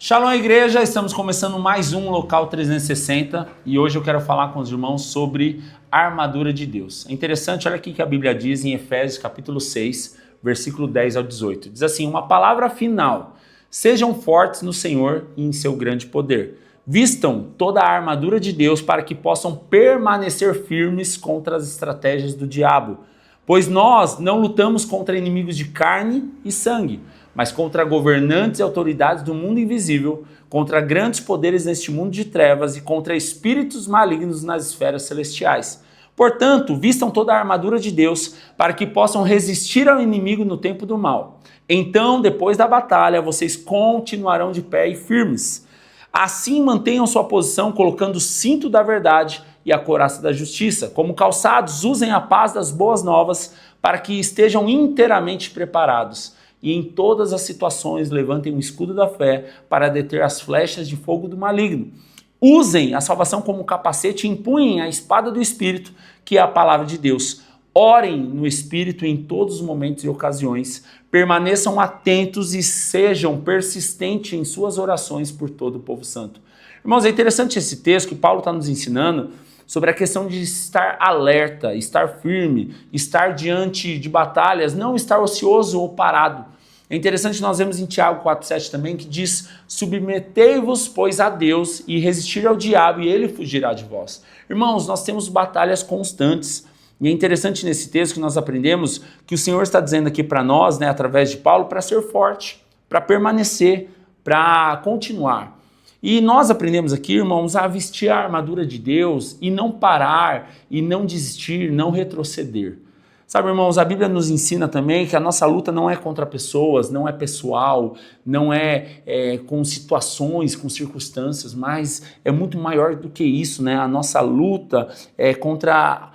Shalom, igreja! Estamos começando mais um Local 360 e hoje eu quero falar com os irmãos sobre a armadura de Deus. É interessante, olha aqui que a Bíblia diz em Efésios capítulo 6, versículo 10 ao 18. Diz assim, uma palavra final, sejam fortes no Senhor e em seu grande poder. Vistam toda a armadura de Deus para que possam permanecer firmes contra as estratégias do diabo. Pois nós não lutamos contra inimigos de carne e sangue, mas contra governantes e autoridades do mundo invisível, contra grandes poderes neste mundo de trevas e contra espíritos malignos nas esferas celestiais. Portanto, vistam toda a armadura de Deus para que possam resistir ao inimigo no tempo do mal. Então, depois da batalha, vocês continuarão de pé e firmes. Assim, mantenham sua posição colocando o cinto da verdade e a couraça da justiça. Como calçados, usem a paz das boas novas para que estejam inteiramente preparados. E em todas as situações levantem o escudo da fé para deter as flechas de fogo do maligno. Usem a salvação como capacete e empunhem a espada do Espírito, que é a palavra de Deus. Orem no Espírito em todos os momentos e ocasiões. Permaneçam atentos e sejam persistentes em suas orações por todo o povo santo. Irmãos, é interessante esse texto que Paulo está nos ensinando sobre a questão de estar alerta, estar firme, estar diante de batalhas, não estar ocioso ou parado. É interessante, nós vemos em Tiago 4,7 também, que diz, submetei-vos, pois, a Deus e resistir ao diabo e ele fugirá de vós. Irmãos, nós temos batalhas constantes. E é interessante nesse texto que nós aprendemos que o Senhor está dizendo aqui para nós, através de Paulo, para ser forte, para permanecer, para continuar. E nós aprendemos aqui, irmãos, a vestir a armadura de Deus e não parar, e não desistir, não retroceder. Sabe, irmãos, a Bíblia nos ensina também que a nossa luta não é contra pessoas, não é pessoal, não é com situações, com circunstâncias, mas é muito maior do que isso, né? A nossa luta é contra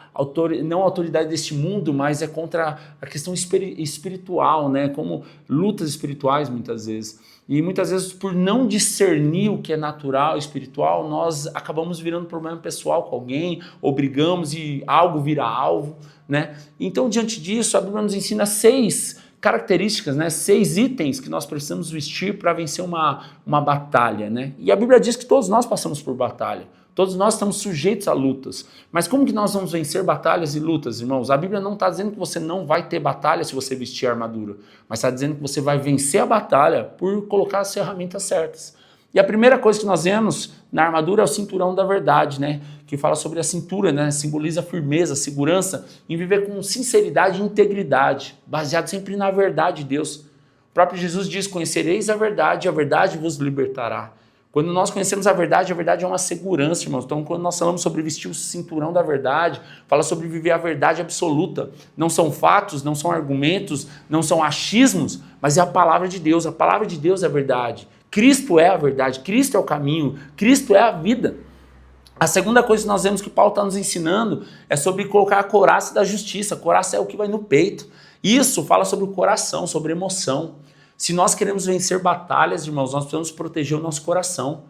não a autoridade deste mundo, mas é contra a questão espiritual, né? Como lutas espirituais muitas vezes. E muitas vezes, por não discernir o que é natural e espiritual, nós acabamos virando problema pessoal com alguém, ou brigamos e algo vira alvo, né? Então, diante disso, a Bíblia nos ensina 6 características, 6 itens que nós precisamos vestir para vencer uma batalha, né? E a Bíblia diz que todos nós passamos por batalha. Todos nós estamos sujeitos a lutas. Mas como que nós vamos vencer batalhas e lutas, irmãos? A Bíblia não está dizendo que você não vai ter batalha se você vestir a armadura, mas está dizendo que você vai vencer a batalha por colocar as ferramentas certas. E a primeira coisa que nós vemos na armadura é o cinturão da verdade, que fala sobre a cintura, simboliza firmeza, segurança, em viver com sinceridade e integridade, baseado sempre na verdade de Deus. O próprio Jesus diz, conhecereis a verdade vos libertará. Quando nós conhecemos a verdade é uma segurança, irmãos. Então, quando nós falamos sobre vestir o cinturão da verdade, fala sobre viver a verdade absoluta. Não são fatos, não são argumentos, não são achismos, mas é a palavra de Deus. A palavra de Deus é a verdade. Cristo é a verdade, Cristo é o caminho, Cristo é a vida. A segunda coisa que nós vemos que Paulo está nos ensinando é sobre colocar a couraça da justiça. A couraça é o que vai no peito. Isso fala sobre o coração, sobre emoção. Se nós queremos vencer batalhas, irmãos, nós precisamos proteger o nosso coração.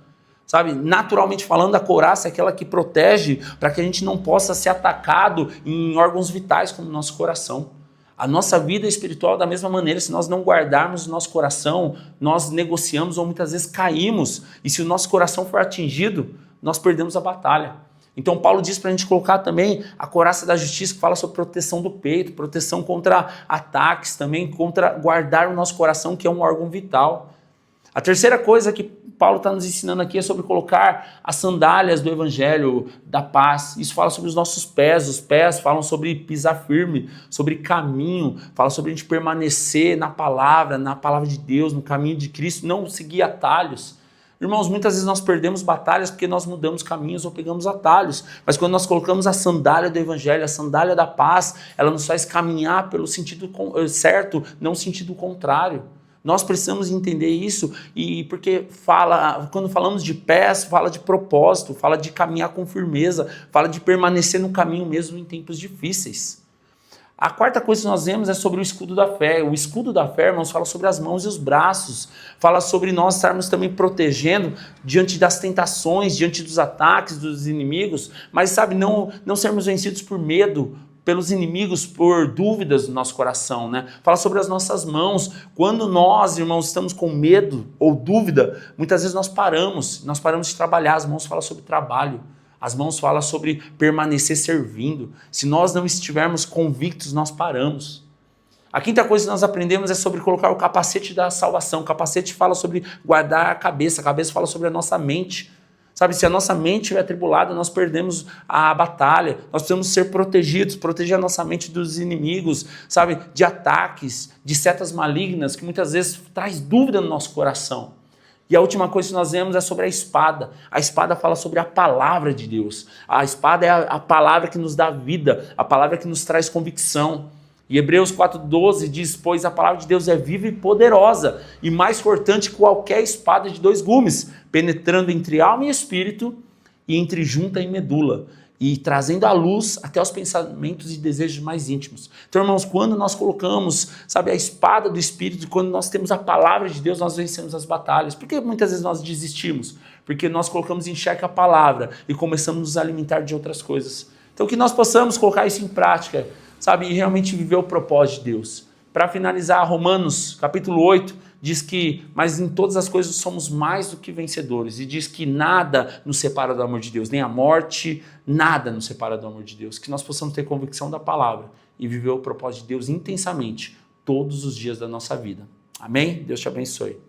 Sabe, naturalmente falando, a couraça é aquela que protege para que a gente não possa ser atacado em órgãos vitais como o nosso coração. A nossa vida espiritual da mesma maneira, se nós não guardarmos o nosso coração, nós negociamos ou muitas vezes caímos. E se o nosso coração for atingido, nós perdemos a batalha. Então Paulo diz para a gente colocar também a couraça da justiça, que fala sobre proteção do peito, proteção contra ataques, também contra guardar o nosso coração, que é um órgão vital. A terceira coisa que Paulo está nos ensinando aqui é sobre colocar as sandálias do evangelho da paz. Isso fala sobre os nossos pés. Os pés falam sobre pisar firme, sobre caminho, fala sobre a gente permanecer na palavra de Deus, no caminho de Cristo, não seguir atalhos. Irmãos, muitas vezes nós perdemos batalhas porque nós mudamos caminhos ou pegamos atalhos. Mas quando nós colocamos a sandália do evangelho, a sandália da paz, ela nos faz caminhar pelo sentido certo, não sentido contrário. Nós precisamos entender isso, e porque quando falamos de pés, fala de propósito, fala de caminhar com firmeza, fala de permanecer no caminho mesmo em tempos difíceis. A quarta coisa que nós vemos é sobre o escudo da fé. O escudo da fé, irmãos, fala sobre as mãos e os braços. Fala sobre nós estarmos também protegendo diante das tentações, diante dos ataques dos inimigos. Mas, sabe, não sermos vencidos por medo, pelos inimigos por dúvidas no nosso coração, né? Fala sobre as nossas mãos. Quando nós, irmãos, estamos com medo ou dúvida, muitas vezes nós paramos de trabalhar. As mãos falam sobre trabalho. As mãos falam sobre permanecer servindo. Se nós não estivermos convictos, nós paramos. A quinta coisa que nós aprendemos é sobre colocar o capacete da salvação. O capacete fala sobre guardar a cabeça fala sobre a nossa mente. Sabe, se a nossa mente estiver atribulada, nós perdemos a batalha. Nós precisamos ser protegidos, proteger a nossa mente dos inimigos, sabe, de ataques, de setas malignas, que muitas vezes traz dúvida no nosso coração. E a última coisa que nós vemos é sobre a espada. A espada fala sobre a palavra de Deus. A espada é a palavra que nos dá vida, a palavra que nos traz convicção. E Hebreus 4,12 diz, pois a palavra de Deus é viva e poderosa, e mais cortante que qualquer espada de 2 gumes, penetrando entre alma e espírito, e entre junta e medula, e trazendo à luz até os pensamentos e desejos mais íntimos. Então, irmãos, quando nós colocamos, sabe, a espada do Espírito, quando nós temos a palavra de Deus, nós vencemos as batalhas. Por que muitas vezes nós desistimos? Porque nós colocamos em xeque a palavra e começamos a nos alimentar de outras coisas. Então, que nós possamos colocar isso em prática, sabe, e realmente viver o propósito de Deus. Para finalizar, Romanos capítulo 8 diz que, mas em todas as coisas somos mais do que vencedores, e diz que nada nos separa do amor de Deus, nem a morte, nada nos separa do amor de Deus. Que nós possamos ter convicção da palavra e viver o propósito de Deus intensamente todos os dias da nossa vida. Amém? Deus te abençoe.